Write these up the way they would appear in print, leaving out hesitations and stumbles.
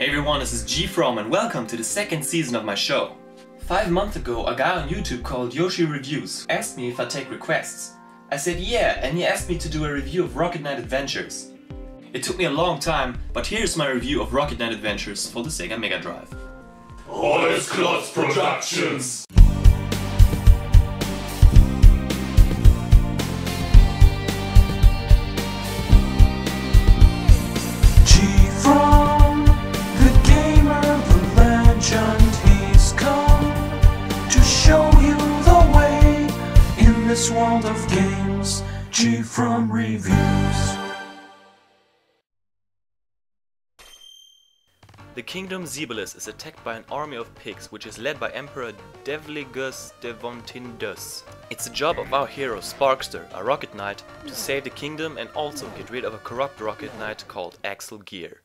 Hey everyone, this is GFrom and welcome to the second season of my show. 5 months ago, a guy on YouTube called Yoshi Reviews asked me if I take requests. I said yeah, and he asked me to do a review of Rocket Knight Adventures. It took me a long time, but here's my review of Rocket Knight Adventures for the Sega Mega Drive. Alles Klotz Productions! GFrom, the gamer, the legend, he's come to show you the way in this world of games. GFrom Reviews. The kingdom Zebalus is attacked by an army of pigs which is led by Emperor Devligus Devontindus. It's the job of our hero Sparkster, a rocket knight, to save the kingdom and also get rid of a corrupt rocket knight called Axel Gear.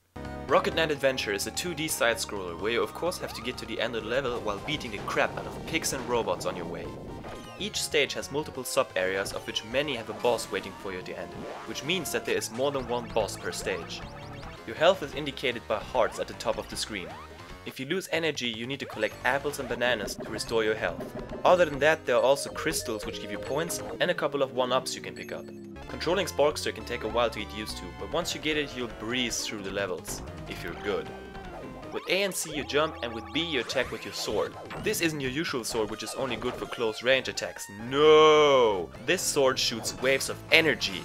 Rocket Knight Adventure is a 2D side-scroller where you of course have to get to the end of the level while beating the crap out of pigs and robots on your way. Each stage has multiple sub-areas of which many have a boss waiting for you at the end, which means that there is more than one boss per stage. Your health is indicated by hearts at the top of the screen. If you lose energy, you need to collect apples and bananas to restore your health. Other than that, there are also crystals which give you points and a couple of 1-ups you can pick up. Controlling Sparkster can take a while to get used to, but once you get it, you'll breeze through the levels, if you're good. With A and C you jump, and with B you attack with your sword. This isn't your usual sword which is only good for close range attacks. No! This sword shoots waves of energy.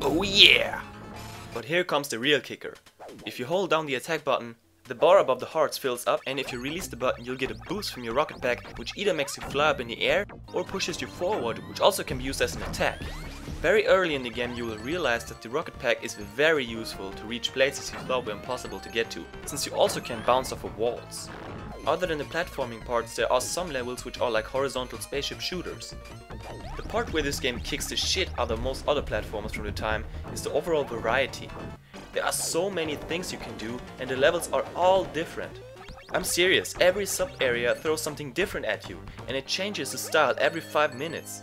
Oh yeah! But here comes the real kicker. If you hold down the attack button, the bar above the hearts fills up, and if you release the button you'll get a boost from your rocket pack which either makes you fly up in the air or pushes you forward, which also can be used as an attack. Very early in the game you will realize that the rocket pack is very useful to reach places you thought were impossible to get to, since you also can bounce off of walls. Other than the platforming parts, there are some levels which are like horizontal spaceship shooters. The part where this game kicks the shit out of most other platformers from the time is the overall variety. There are so many things you can do and the levels are all different. I'm serious, every sub-area throws something different at you and it changes the style every 5 minutes.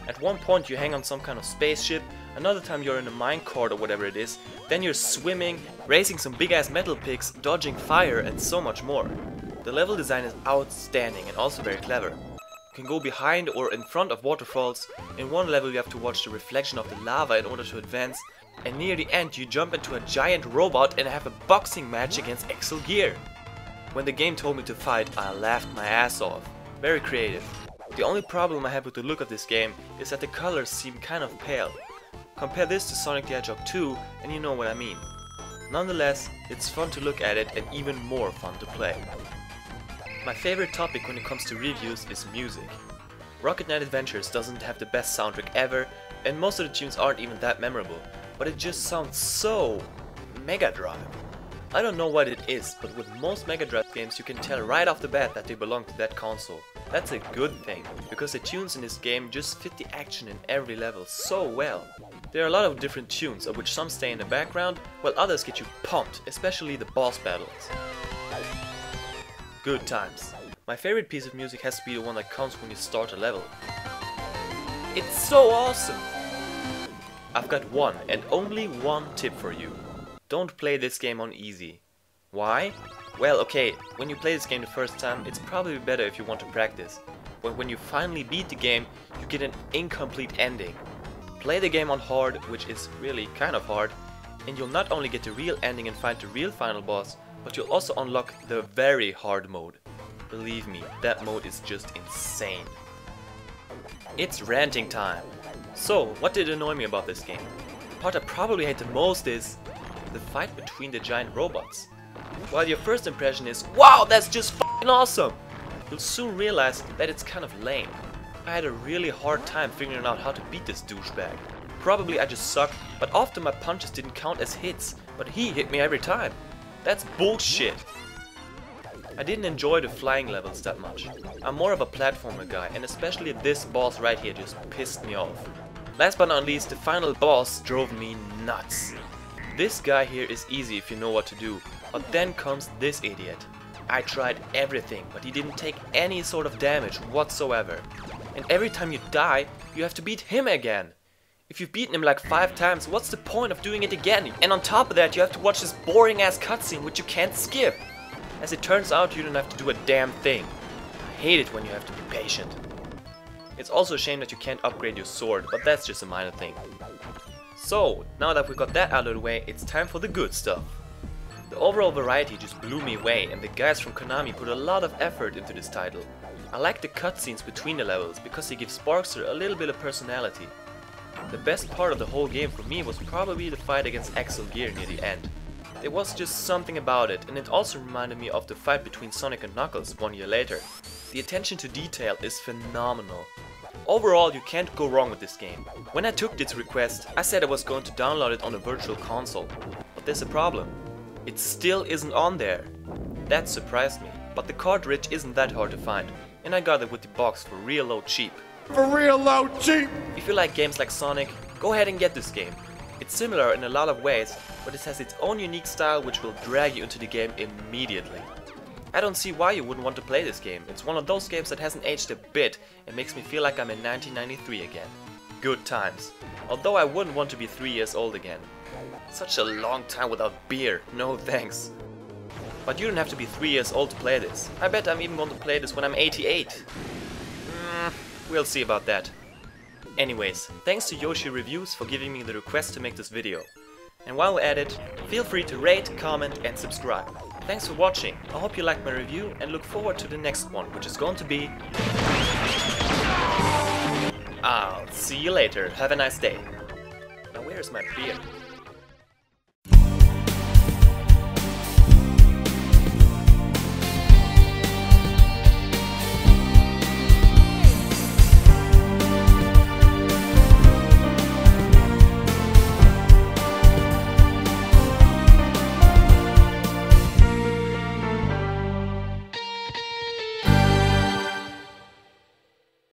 At one point you hang on some kind of spaceship, another time you're in a minecart or whatever it is, then you're swimming, racing some big ass metal pigs, dodging fire and so much more. The level design is outstanding and also very clever. You can go behind or in front of waterfalls. In one level you have to watch the reflection of the lava in order to advance, and near the end you jump into a giant robot and have a boxing match against Axel Gear. When the game told me to fight, I laughed my ass off. Very creative. The only problem I have with the look of this game is that the colors seem kind of pale. Compare this to Sonic the Hedgehog 2 and you know what I mean. Nonetheless, it's fun to look at it and even more fun to play. My favorite topic when it comes to reviews is music. Rocket Knight Adventures doesn't have the best soundtrack ever, and most of the tunes aren't even that memorable, but it just sounds so Mega Drive. I don't know what it is, but with most Mega Drive games you can tell right off the bat that they belong to that console. That's a good thing, because the tunes in this game just fit the action in every level so well. There are a lot of different tunes, of which some stay in the background, while others get you pumped, especially the boss battles. Good times. My favorite piece of music has to be the one that comes when you start a level. It's so awesome! I've got one and only one tip for you. Don't play this game on easy. Why? Well, okay, when you play this game the first time, it's probably better if you want to practice. But when you finally beat the game, you get an incomplete ending. Play the game on hard, which is really kind of hard, and you'll not only get the real ending and find the real final boss, but you'll also unlock the very hard mode. Believe me, that mode is just insane. It's ranting time. So, what did annoy me about this game? The part I probably hate the most is the fight between the giant robots. While your first impression is, wow, that's just f***ing awesome, you'll soon realize that it's kind of lame. I had a really hard time figuring out how to beat this douchebag. Probably I just suck, but often my punches didn't count as hits, but he hit me every time. That's bullshit. I didn't enjoy the flying levels that much. I'm more of a platformer guy, and especially this boss right here just pissed me off. Last but not least, the final boss drove me nuts. This guy here is easy if you know what to do, but then comes this idiot. I tried everything, but he didn't take any sort of damage whatsoever. And every time you die, you have to beat him again. If you've beaten him like 5 times, what's the point of doing it again? And on top of that, you have to watch this boring ass cutscene which you can't skip. As it turns out, you don't have to do a damn thing. I hate it when you have to be patient. It's also a shame that you can't upgrade your sword, but that's just a minor thing. So, now that we got that out of the way, it's time for the good stuff. The overall variety just blew me away, and the guys from Konami put a lot of effort into this title. I like the cutscenes between the levels because they give Sparkster a little bit of personality. The best part of the whole game for me was probably the fight against Axel Gear near the end. There was just something about it, and it also reminded me of the fight between Sonic and Knuckles 1 year later. The attention to detail is phenomenal. Overall, you can't go wrong with this game. When I took this request, I said I was going to download it on a virtual console. But there's a problem. It still isn't on there. That surprised me, but the cartridge isn't that hard to find, and I got it with the box for real low cheap. For real low cheap! If you like games like Sonic, go ahead and get this game. It's similar in a lot of ways, but it has its own unique style which will drag you into the game immediately. I don't see why you wouldn't want to play this game. It's one of those games that hasn't aged a bit and makes me feel like I'm in 1993 again. Good times. Although I wouldn't want to be 3 years old again. Such a long time without beer, no thanks. But you don't have to be 3 years old to play this. I bet I'm even going to play this when I'm 88. We'll see about that. Anyways, thanks to Yoshi Reviews for giving me the request to make this video. And while we're at it, feel free to rate, comment and subscribe. Thanks for watching, I hope you liked my review and look forward to the next one, which is going to be... I'll see you later, have a nice day. Now where's my beer?